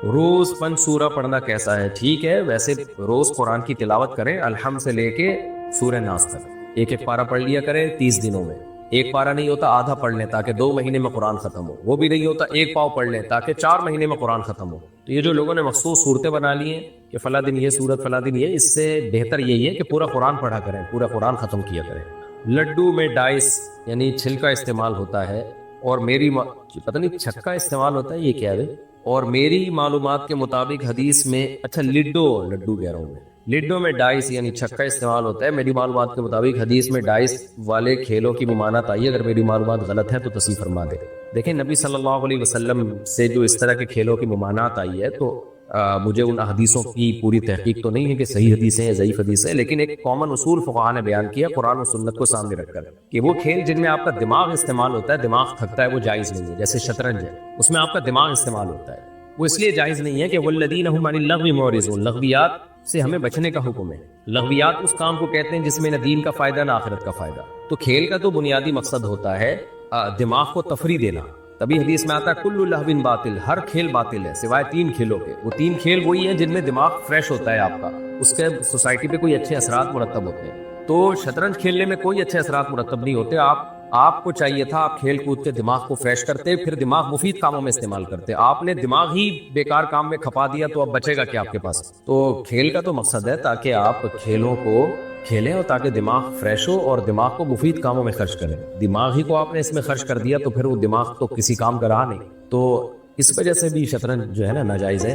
روز 5 سورہ پڑھنا کیسا ہے؟ ٹھیک ہے, ویسے روز قرآن کی تلاوت کریں, الحمد سے لے کے سورہ ناس تک ایک پارہ پڑھ لیا کریں 30 دنوں میں. ایک پارہ نہیں ہوتا آدھا پڑھ لیں تاکہ 2 مہینے میں قرآن ختم ہو. وہ بھی نہیں ہوتا ایک پاؤ پڑھ لیں تاکہ 4 مہینے میں قرآن ختم ہو. تو یہ جو لوگوں نے مخصوص صورتیں بنا لی ہیں کہ فلاں دن یہ صورت فلاں دن یہ, اس سے بہتر یہی ہے کہ پورا قرآن پڑھا کریں, پورا قرآن ختم کیا کریں. لڈو میں ڈائس یعنی چھلکا استعمال ہوتا ہے, اور میری پتہ نہیں چھکا استعمال ہوتا ہے, یہ کیا ہے. اور میری معلومات کے مطابق حدیث میں, اچھا لڈو کہہ رہا ہوں میں, لڈو میں ڈائس یعنی چھکا استعمال ہوتا ہے. میری معلومات کے مطابق حدیث میں ڈائس والے کھیلوں کی ممانعت آئی ہے. اگر میری معلومات غلط ہے تو تصحیح فرما دے. دیکھیں نبی صلی اللہ علیہ وسلم سے جو اس طرح کے کھیلوں کی ممانعت آئی ہے, تو مجھے ان حدیثوں کی پوری تحقیق تو نہیں ہے کہ صحیح حدیث ہیں یا ضعیف حدیث ہیں, لیکن ایک کامن اصول فقہاء نے بیان کیا قرآن و سنت کو سامنے رکھ کر کہ وہ کھیل جن میں آپ کا دماغ استعمال ہوتا ہے, دماغ تھکتا ہے, وہ جائز نہیں ہے. جیسے شطرنج ہے, اس میں آپ کا دماغ استعمال ہوتا ہے, وہ اس لیے جائز نہیں ہے کہ والذین هم عن اللغو معرضون, لغویات سے ہمیں بچنے کا حکم ہے. لغویات اس کام کو کہتے ہیں جس میں نہ دین کا فائدہ نہ آخرت کا فائدہ. تو کھیل کا تو بنیادی مقصد ہوتا ہے دماغ کو تفریح دینا. تبھی حدیث میں آتا ہے کل لہو باطل, ہر کھیل باطل ہے سوائے 3 کھیلوں کے. وہ 3 کھیل وہی ہیں جن میں دماغ فریش ہوتا ہے آپ کا, اس کے سوسائٹی پہ کوئی اچھے اثرات مرتب ہوتے ہیں. تو شطرنج کھیلنے میں کوئی اچھے اثرات مرتب نہیں ہوتے. آپ کو چاہیے تھا آپ کھیل کود کے دماغ کو فریش کرتے, پھر دماغ مفید کاموں میں استعمال کرتے. آپ نے دماغ ہی بیکار کام میں کھپا دیا تو اب بچے گا کیا آپ کے پاس. تو کھیل کا تو مقصد ہے تاکہ آپ کھیلوں کو کھیلیں اور تاکہ دماغ فریش ہو اور دماغ کو مفید کاموں میں خرچ کریں. دماغ ہی کو آپ نے اس میں خرچ کر دیا تو پھر وہ دماغ تو کسی کام کا رہا نہیں. تو اس وجہ سے بھی شطرنج جو ہے نا ناجائز ہے.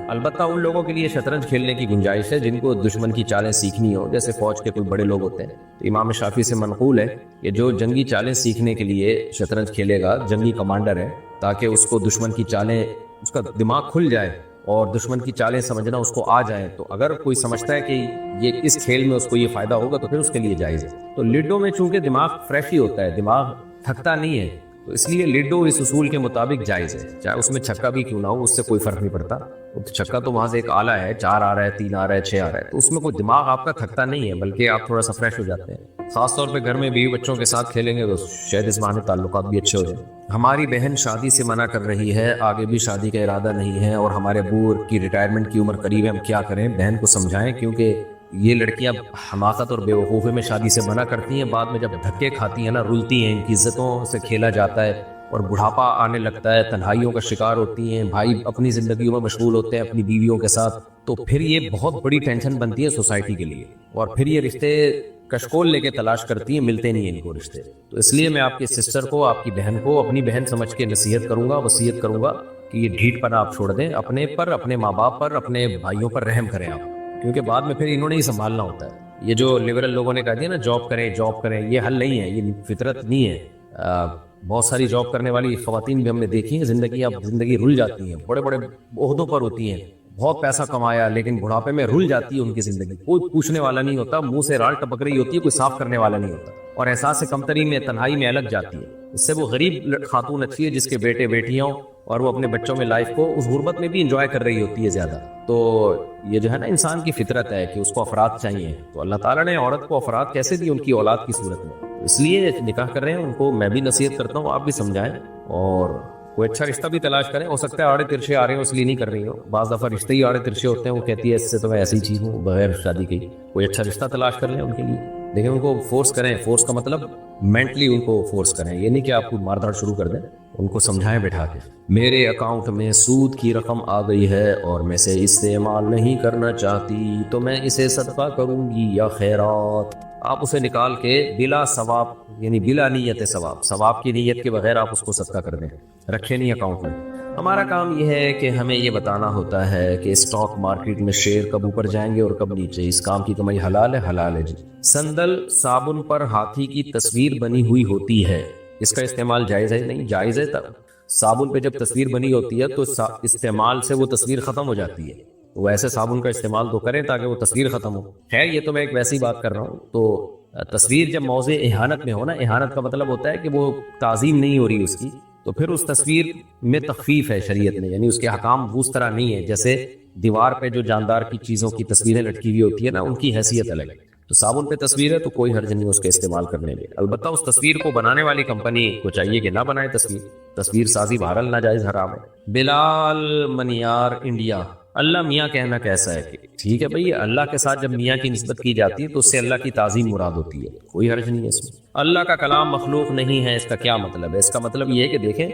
البتہ ان لوگوں کے لیے شطرنج کھیلنے کی گنجائش ہے جن کو دشمن کی چالیں سیکھنی ہو, جیسے فوج کے کوئی بڑے لوگ ہوتے ہیں. تو امام شافعی سے منقول ہے کہ جو جنگی چالیں سیکھنے کے لیے شطرنج کھیلے گا, جنگی کمانڈر ہے, تاکہ اس کو دشمن کی چالیں, اس کا دماغ کھل جائے اور دشمن کی چالیں سمجھنا اس کو آ جائے. تو اگر کوئی سمجھتا ہے کہ یہ اس کھیل میں اس کو یہ فائدہ ہوگا تو پھر اس کے لیے جائز ہے. تو لڈو میں چونکہ دماغ فریش ہی ہوتا ہے, دماغ تھکتا نہیں ہے, تو اس لیے لڈو اس اصول کے مطابق جائز ہے, چاہے اس میں چھکا بھی کیوں نہ ہو, اس سے کوئی فرق نہیں پڑتا. چھکا تو وہاں سے ایک آلہ ہے, 4 آ رہا ہے, 3 آ رہا ہے, 6 آ رہا ہے, تو اس میں کوئی دماغ آپ کا تھکتا نہیں ہے, بلکہ آپ تھوڑا سا فریش ہو جاتے ہیں. خاص طور پہ گھر میں بیوی بچوں کے ساتھ کھیلیں گے تو شاید اس بہانے تعلقات بھی اچھے ہو جائیں. ہماری بہن شادی سے منع کر رہی ہے, آگے بھی شادی کا ارادہ نہیں ہے, اور ہمارے ابو کی ریٹائرمنٹ کی عمر قریب ہے, ہم کیا کریں؟ بہن کو سمجھائیں, کیونکہ یہ لڑکیاں حماقت اور بے وقوفی میں شادی سے منع کرتی ہیں, بعد میں جب دھکے کھاتی ہیں نا, رلتی ہیں, ان کی عزتوں سے کھیلا جاتا ہے اور بڑھاپا آنے لگتا ہے, تنہائیوں کا شکار ہوتی ہیں, بھائی اپنی زندگیوں میں مشغول ہوتے ہیں اپنی بیویوں کے ساتھ, تو پھر یہ بہت بڑی ٹینشن بنتی ہے سوسائٹی کے لیے, اور پھر یہ رشتے کشکول لے کے تلاش کرتی ہیں, ملتے نہیں ہیں ان کو رشتے. تو اس لیے میں آپ کی سسٹر کو, آپ کی بہن کو اپنی بہن سمجھ کے نصیحت کروں گا, وصیت کروں گا کہ یہ ڈھیٹ پنا آپ چھوڑ دیں, اپنے پر, اپنے ماں باپ پر, اپنے بھائیوں پر رحم کریں آپ, کیونکہ بعد میں پھر انہوں نے ہی سنبھالنا ہوتا ہے. یہ جو لبرل لوگوں نے کہا دیا نا جاب کریں, یہ حل نہیں ہے, یہ فطرت نہیں ہے. بہت ساری جاب کرنے والی خواتین بھی ہم نے دیکھی ہیں, زندگی رل جاتی ہیں, بڑے بڑے عہدوں پر ہوتی ہیں, بہت پیسہ کمایا لیکن بڑھاپے میں رل جاتی ہے ان کی زندگی. کوئی پوچھنے والا نہیں ہوتا, منہ سے رال ٹپک رہی ہوتی ہے, کوئی صاف کرنے والا نہیں ہوتا, اور احساس کمتری میں, تنہائی میں الگ جاتی ہے. اس سے وہ غریب خاتون اچھی ہے جس کے بیٹے بیٹیاں ہوں اور وہ اپنے بچوں میں لائف کو اس غربت میں بھی انجوائے کر رہی ہوتی ہے زیادہ. تو یہ جو ہے نا انسان کی فطرت ہے کہ اس کو افراد چاہیے, تو اللہ تعالیٰ نے عورت کو افراد کیسے دی؟ ان کی اولاد کی صورت میں. اس لیے نکاح کر رہے ہیں, ان کو میں بھی نصیحت کرتا ہوں, آپ بھی سمجھائیں, اور کوئی اچھا رشتہ بھی تلاش کریں. ہو سکتا ہے آڑے ترچے آ رہے ہیں اس لیے نہیں کر رہی ہو, بعض دفعہ رشتے ہی آڑے ترچے ہوتے ہیں, وہ کہتی ہے اس سے تو میں ایسی چیز ہوں بغیر شادی کی. کوئی اچھا رشتہ تلاش کر لیں ان کے لیے, لیکن ان کو فورس کریں. فورس کا مطلب مینٹلی ان کو فورس کریں, یہ نہیں کہ آپ کو مار دھاڑ شروع کر دیں. ان کو سمجھائیں بٹھا کے. میرے اکاؤنٹ میں سود کی رقم آ گئی ہے اور میں اسے استعمال نہیں کرنا چاہتی, تو میں اسے صدقہ کروں گی یا خیرات؟ آپ اسے نکال کے بلا ثواب, یعنی بلا نیت ثواب کی نیت کے بغیر آپ اس کو صدقہ کر دیں, رکھے نہیں اکاؤنٹ میں. ہمارا کام یہ ہے کہ ہمیں یہ بتانا ہوتا ہے کہ اسٹاک مارکیٹ میں شیئر کب اوپر جائیں گے اور کب نیچے، اس کام کی کمائی حلال ہے؟ حلال ہے جی۔ سندل صابن پر ہاتھی کی تصویر بنی ہوئی ہوتی ہے، اس کا استعمال جائز ہے؟ نہیں جائز ہے۔ تب صابن پہ جب تصویر بنی ہوتی ہے تو استعمال سے وہ تصویر ختم ہو جاتی ہے، تو ویسے صابن کا استعمال تو کریں تاکہ وہ تصویر ختم ہو۔ خیر یہ تو میں ایک ویسی بات کر رہا ہوں۔ تو تصویر جب موضع اہانت میں ہو نا، اہانت کا مطلب ہوتا ہے کہ وہ تعظیم نہیں ہو رہی اس کی، تو پھر اس تصویر میں تخفیف ہے شریعت میں، یعنی اس کے حکام اس طرح نہیں ہے جیسے دیوار پہ جو جاندار کی چیزوں کی تصویریں لٹکی ہوئی ہوتی ہے نا، ان کی حیثیت الگ ہے۔ تو صابن پہ تصویر ہے تو کوئی حرج نہیں اس کے استعمال کرنے میں، البتہ اس تصویر کو بنانے والی کمپنی کو چاہیے کہ نہ بنائے تصویر سازی بہرحال ناجائز حرام ہے۔ بلال منیار انڈیا، اللہ میاں کہنا کیسا ہے؟ کہ ٹھیک ہے بھئی، اللہ کے ساتھ جب میاں کی نسبت کی جاتی ہے تو اس سے اللہ کی تعظیم مراد ہوتی ہے، کوئی حرج نہیں ہے اس میں۔ اللہ کا کلام مخلوق نہیں ہے، اس کا کیا مطلب ہے؟ اس کا مطلب یہ ہے کہ دیکھیں،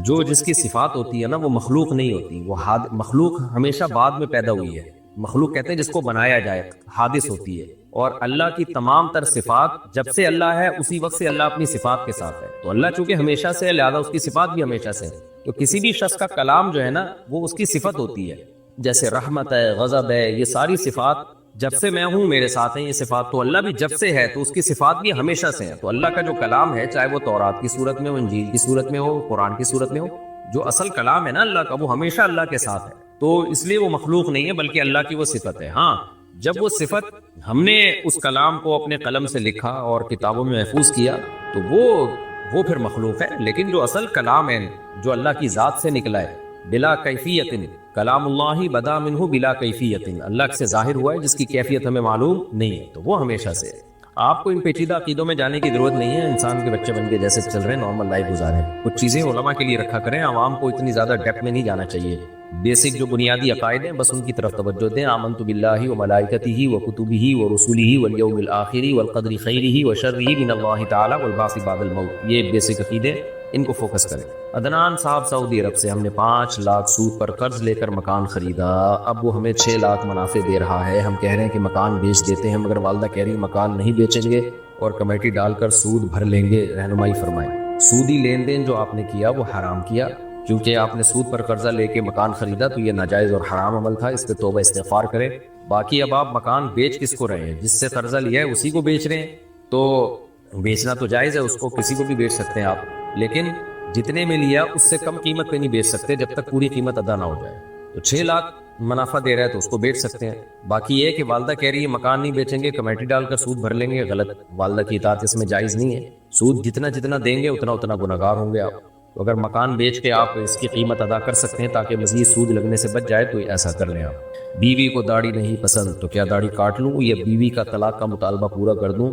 جو جس کی صفات ہوتی ہے نا وہ مخلوق نہیں ہوتی، وہ مخلوق ہمیشہ بعد میں پیدا ہوئی ہے۔ مخلوق کہتے ہیں جس کو بنایا جائے، حادث ہوتی ہے، اور اللہ کی تمام تر صفات جب سے اللہ ہے اسی وقت سے اللہ اپنی صفات کے ساتھ ہے، تو اللہ چونکہ ہمیشہ سے ہے لہذا اس کی صفات بھی ہمیشہ سے ہے۔ تو کسی بھی شخص کا کلام جو ہے نا وہ اس کی صفت ہوتی ہے، جیسے رحمت ہے، غضب ہے، یہ ساری صفات جب سے میں ہوں میرے ساتھ ہیں یہ صفات، تو اللہ بھی جب سے ہے تو اس کی صفات بھی ہمیشہ سے ہیں۔ تو اللہ کا جو کلام ہے، چاہے وہ تورات کی صورت میں ہو، انجیل کی صورت میں ہو، قرآن کی صورت میں ہو، جو اصل کلام ہے نا اللہ کا وہ ہمیشہ اللہ کے ساتھ ہے، تو اس لیے وہ مخلوق نہیں ہے بلکہ اللہ کی وہ صفت ہے۔ ہاں جب وہ صفت ہم نے اس کلام کو اپنے قلم سے لکھا اور کتابوں میں محفوظ کیا تو وہ پھر مخلوق ہے، لیکن جو اصل کلام ہے جو اللہ کی ذات سے نکلا ہے، بلا کیفیت، کلام اللہ بدا منہ بلا کیفیت، اللہ سے ظاہر ہوا ہے جس کی کیفیت ہمیں معلوم نہیں ہے، تو وہ ہمیشہ سے ہے۔ آپ کو ان پیچیدہ عقیدوں میں جانے کی ضرورت نہیں ہے، انسان کے بچے بن کے جیسے چل رہے ہیں نارمل لائف گزاریں، کچھ چیزیں علماء کے لیے رکھا کریں، عوام کو اتنی زیادہ ڈیپتھ میں نہیں جانا چاہیے۔ بیسک جو بنیادی عقائد ہیں بس ان کی طرف توجہ دیں، آمنت باللہ وملائکتہ وکتبہ ورسلہ والیوم الآخر والقدر خیرہ وشرہ من اللہ تعالی والبعث بعد الموت، یہ بیسک عقیدے، ان کو فوکس کریں۔ عدنان صاحب سعودی عرب سے، ہم نے 5 لاکھ سود پر قرض لے کر مکان خریدا، اب وہ ہمیں 6 لاکھ منافع دے رہا ہے، ہم کہہ رہے ہیں کہ مکان بیچ دیتے ہیں، مگر والدہ کہہ رہی ہے مکان نہیں بیچیں گے اور کمیٹی ڈال کر سود بھر لیں گے، رہنمائی فرمائیں۔ سودی لین دین جو آپ نے کیا وہ حرام کیا، کیونکہ آپ نے سود پر قرضہ لے کے مکان خریدا تو یہ ناجائز اور حرام عمل تھا، اس پہ توبہ استغفار کریں۔ باقی اب آپ مکان بیچ کس کو رہے ہیں؟ جس سے قرضہ لیا ہے اسی کو بیچ رہے ہیں، تو بیچنا تو جائز ہے، اس کو کسی کو بھی بیچ سکتے ہیں آپ، لیکن جتنے میں لیا اس سے کم قیمت پہ نہیں بیچ سکتے جب تک پوری قیمت ادا نہ ہو جائے۔ تو 6 لاکھ منافع دے رہا ہے تو اس کو بیچ سکتے ہیں۔ باقی یہ کہ والدہ کہہ رہی ہے مکان نہیں بیچیں گے، کمیٹی ڈال کر سود بھر لیں گے، غلط، والدہ کی اطاعت اس میں جائز نہیں ہے۔ سود جتنا جتنا دیں گے اتنا اتنا گنہگار ہوں گے آپ۔ تو اگر مکان بیچ کے آپ اس کی قیمت ادا کر سکتے ہیں تاکہ مزید سود لگنے سے بچ جائے تو ایسا کر لیں آپ۔ بیوی کو داڑھی نہیں پسند تو کیا داڑھی کاٹ لوں یا بیوی کا طلاق کا مطالبہ پورا کر دوں؟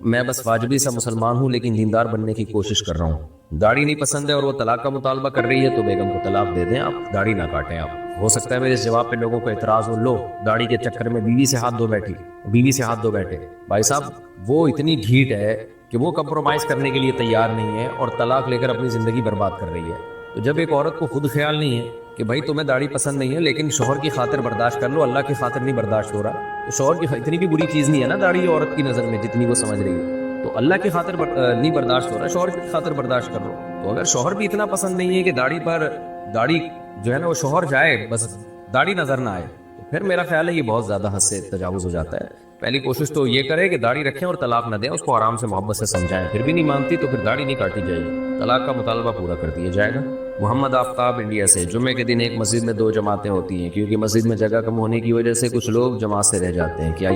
میں بس واجبی سا مسلمان ہوں لیکن دیندار بننے کی کوشش کر رہا ہوں۔ داڑھی نہیں پسند ہے اور وہ طلاق کا مطالبہ کر رہی ہے تو بیگم کو طلاق دے دیں، آپ داڑھی نہ کاٹیں۔ آپ ہو سکتا ہے میرے اس جواب پہ لوگوں کو اعتراض ہو، لو داڑھی کے چکر میں بیوی سے ہاتھ دھو بیٹھے۔ بھائی صاحب وہ اتنی ڈھیٹ ہے کہ وہ کمپرومائز کرنے کے لیے تیار نہیں ہے اور طلاق لے کر اپنی زندگی برباد کر رہی ہے۔ تو جب ایک عورت کو خود خیال نہیں ہے کہ بھائی تمہیں داڑھی پسند نہیں ہے لیکن شوہر کی خاطر برداشت کر لو، اللہ کی خاطر نہیں برداشت ہو رہا، تو شوہر کی اتنی بھی بری چیز نہیں ہے نا داڑھی عورت کی نظر میں جتنی وہ سمجھ رہی ہے، تو اللہ کی خاطر نہیں برداشت ہو رہا، شوہر کی خاطر برداشت کر لو۔ تو اگر شوہر بھی اتنا پسند نہیں ہے کہ داڑھی جو ہے نا وہ شوہر جائے بس داڑھی نظر نہ آئے، تو پھر میرا خیال ہے یہ بہت زیادہ حد سے تجاوز ہو جاتا ہے۔ پہلی کوشش تو یہ کرے کہ داڑھی رکھیں اور طلاق نہ دیں، اس کو آرام سے محبت سے سمجھائیں، پھر بھی نہیں مانتی تو پھر داڑھی نہیں کاٹی جائے گی، طلاق کا مطالبہ پورا کر دیا جائے گا۔ محمد آفتاب انڈیا سے، جمعے کے دن ایک مسجد میں 2 جماعتیں ہوتی ہیں، کیونکہ مسجد میں جگہ کم ہونے کی وجہ سے کچھ لوگ جماعت سے رہ جاتے ہیں، کیا